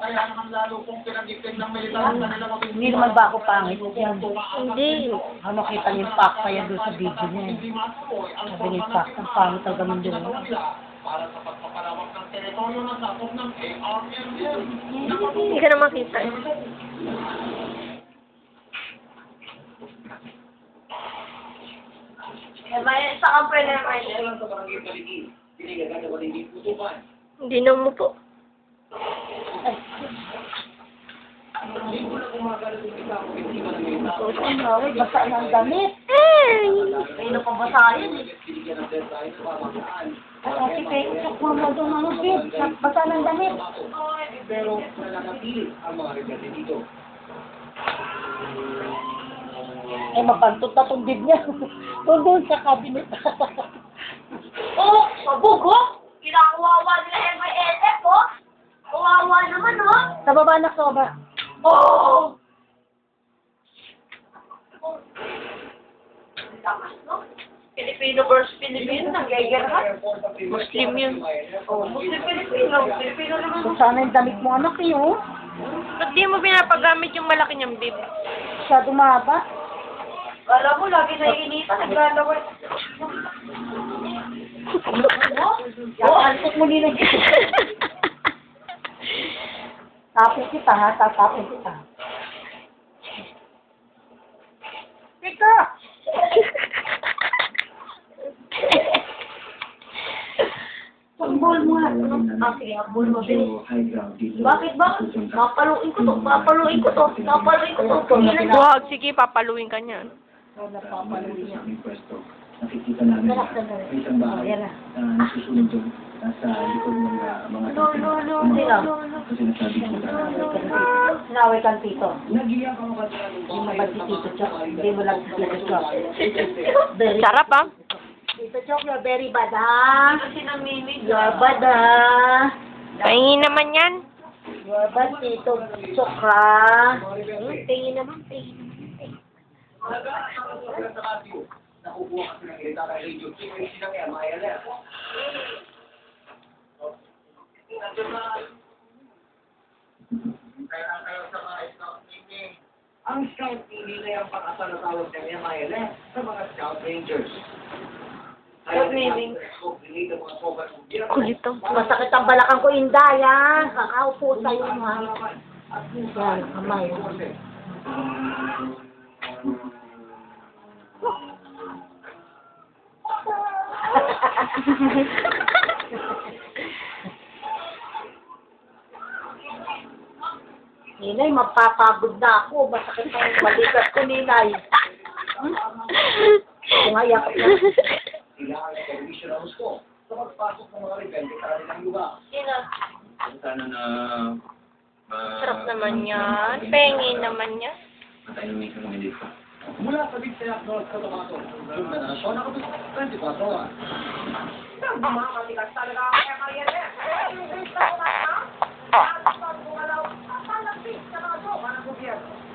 Kaya naman lalo kung pinag-ipin ng militar na nila mag- Hindi naman ba ako pangit yan? Hindi. Ano, kita niyo yung paksa yan doon sa video niya. Sabi niya yung paksa, ang pangit talaga ng doon. Para sa pagpapalawak ng teritoryo ng sakop ng ARMM. Hindi ka na makita. May isa kang pwede naman. Hindi na mo po. Ay, basa na ang damit. Sino pang basahin? Ay, kasi kayo, sakwa mo doon ang upit. Basa na ang damit. Pero nananatili ang mga rebelde dito. Eh, mabantot na tong bib niya. Doon sa cabinet. Oh, sabog, oh! Kinakuwawa nila MILF, oh! Kawawa naman, oh! Sa baba na sobra. Oh! Lakas, no? Filipino versus Filipino, nangyayarhan. Muslim yun. Oh, Muslim-Filipino. Filipino naman. Kung sana yung damit mo, anak, eh, oh. Ba't di mo pinapagamit yung malaki niyang bib? Masyado mahaba. Kala mo, lagi naiinitan, naglalaway. Oh, antot mo nila. Tapos kita, ha? Tatapos kita. Teka! Pambol mo nga. Ah, sige, habol mo, bilis. Bakit ba? Papaluin ko to, papaluin ko to, papaluin ko to. Wag, sige, papaluin ka niyan. Nakikita namin na may isang bahay na nasusunod doon nasa likod ng mga kasi sinasabi ko Sinaway kang tito. nagiyak ako kasi Hindi mo ba si Tito Chok? Hindi mo lang si Tito Chok. Very Sarap, ah. Tito Chok, you're very bad, ha? Kasi namimig. You're bad, ha? Pahingi naman yan. You're bad, Tito Chok, ha? Pahingi naman, pahingi. Nakukuha kasi ng ilita kay Radio King ay silang MILF. Kaya kayo sa mga scout meeting. Ang scout meeting na yung pang-asal na tawag ng MILF sa mga scout rangers. Scout meeting. Kulit ang Masakit ang balakang ko, Inday, ha? Kakaupo sa'yo, ha? Yan, kamay. Ninay, mapapagod na ako. Masakit na yung balikat ko, Ninay. Umayak na. Kailangan ng television house ko sa pagpasok ng mga rebelde sa kanilang lugar. Sino? sana na sarap naman yan. Pahingi naman yan. matahimik kami dito. Mula sa Big Sayak North Cotabato, yung nanasyon ako 24 hours. Mga matigas talaga ang MILF.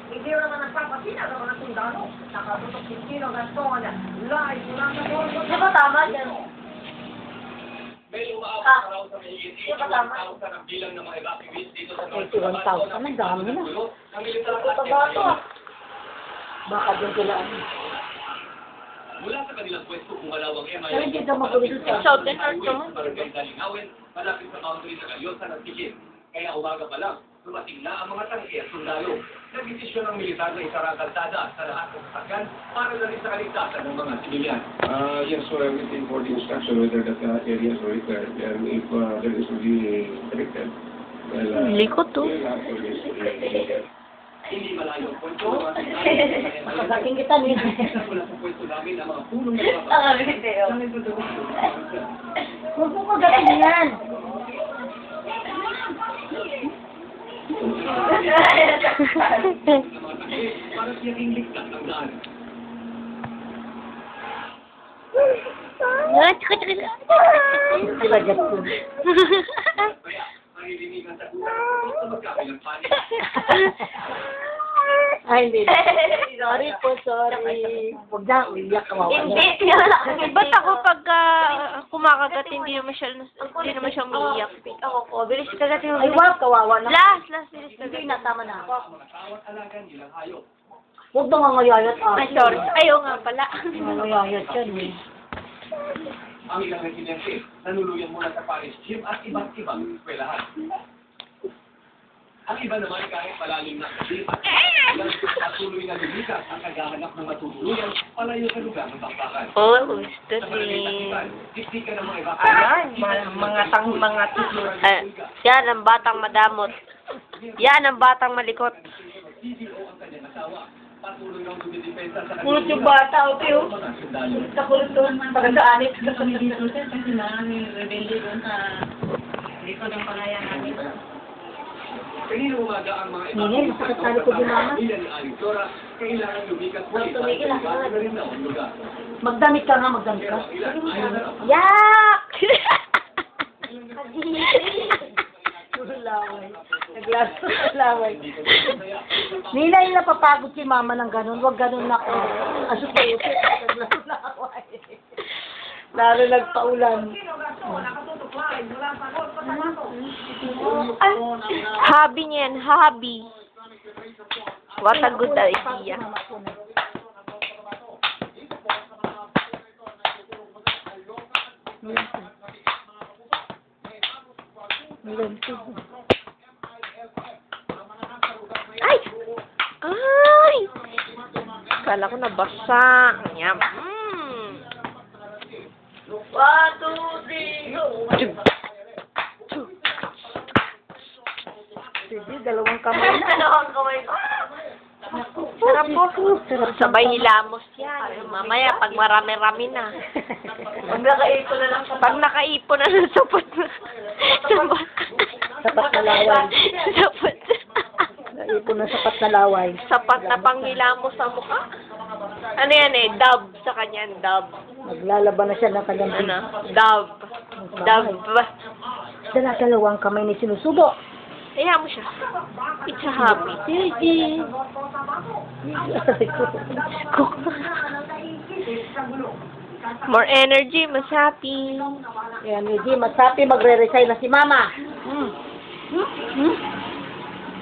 Hindi naman nagpapasina ng mga sundalo. Nakatutok si Kino Gaston. Live mula sa Borgo. Di ba tama yan? May umaabot raw sa mahigit Di ba tama? 81,000 ang bilang ng mga evacuees dito sa North 81,000, ang dami na. Ang militar at Cotabato. Baka doon sila. mula sa kanilang pwesto kung malawang MILF. Pero hindi daw magulo sa Southern North naman. Barangay Dalingawin, malapit sa boundary sa Galyosa ng Tigil. Kaya umaga pa lang, dumating na ang mga tangke at sundalo. Nagdesisyon ng militar na isara ang kalsada sa lahat ng sasakyan para na rin sa kaligtasan ng mga sibilyan. Yes, so I'm waiting for the instruction whether that area is repaired and if there is to be erected. Well, Likot, oh. we'll have to use Hindi malayo ang pwesto. Makagating kita, Ninay. Wala sa pwesto namin ang mga punong na mga Ang video. Huwag mo magating yan. para siyang ligtas ang daan. Talaga po. Kaya, mahilinig ang sagutan. Gusto magkakalang panik. Ay, hindi. Sorry po, sorry. Huwag na, umiyak ka mawa. Hindi. Ba't ako pag kumakagat, hindi naman siya umiiyak? Ako ko. Bilis ka kasi Ay, wow, kawawa na. Last, bilis ka Hindi na, tama na. mga tao at alaga nilang hayop. Huwag na nga ngayayat, Ay, sorry. Ayaw nga pala. Ngayayat yan, eh. Ang ilang residente, nanuluyan mula sa Paris Gym at iba't ibang eskwelahan. Ang iba naman kahit malalim na sa gym at patuloy na lumikas ang kagahanap ng matutuluyan palayo sa lugar ng bakbakan. Oh, gusto Sa Malalita din. Hospital, dikdikan ng mga iba. Yan ang batang madamot. Yan ang batang malikot. CDO ang kanyang asawa. Patuloy ng dumidepensa sa Kulot yung bata, o tiyo. mga sundalo. Sa kulot doon, pagkakaanit. Kanina umaga ang mga Nini, masakit sa likod yung mama. pamilya ni Aling Flora, kailangan lumikas muli para Tumigil sa ah. iba na rin na ang lugar. Magdamit ka nga, magdamit ka. Pero ilan ayaw na raw. Yak! Laway. Naglaway. Nila yung napapagod si mama ng ganun. Huwag ganun na ako. Asupayot. Naglaway. Lalo nagpaulan. Hobby niya yan. Hobby. What a good idea. Ay! Ay! Kala ko nabasa. Yum. Mm. 1, 2, 3, go! Sige, dalawang kamay na. Dalawang kamay ko. Sarap po. Sabay hilamos yan. Mamaya, pag marami-rami na. Pag nakaipon na lang sa Pag nakaipon na ng sapot na. Sapat na laway. Sapot. Naipon na sapat na laway. Sapat na panghilamos sa mukha. Ano yan eh? Dub. Sa kanya, dub. Maglalaban na siya ng kanyang Ano? Dub. Dub. Dalawang kamay ni sinusubo. Kaya mo siya. It's a hobby. Sige. More energy, mas happy. Yan, hindi. Mas happy magre-resign na si mama.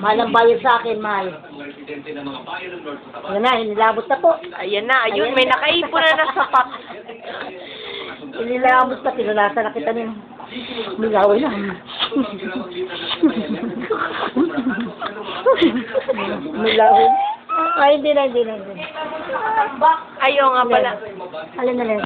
Mahal ang bayad sa akin, mahal. Mga residente ng mga bayan ng North Cotabato. Yan na, inilabot na po. Ayan na, ayun. May nakaipon na ng sapat. Inilabot na, pinulasa na kita niyo. Milaway na. Milaway. Ay, hindi na. Ayaw nga pala. Alin na lang.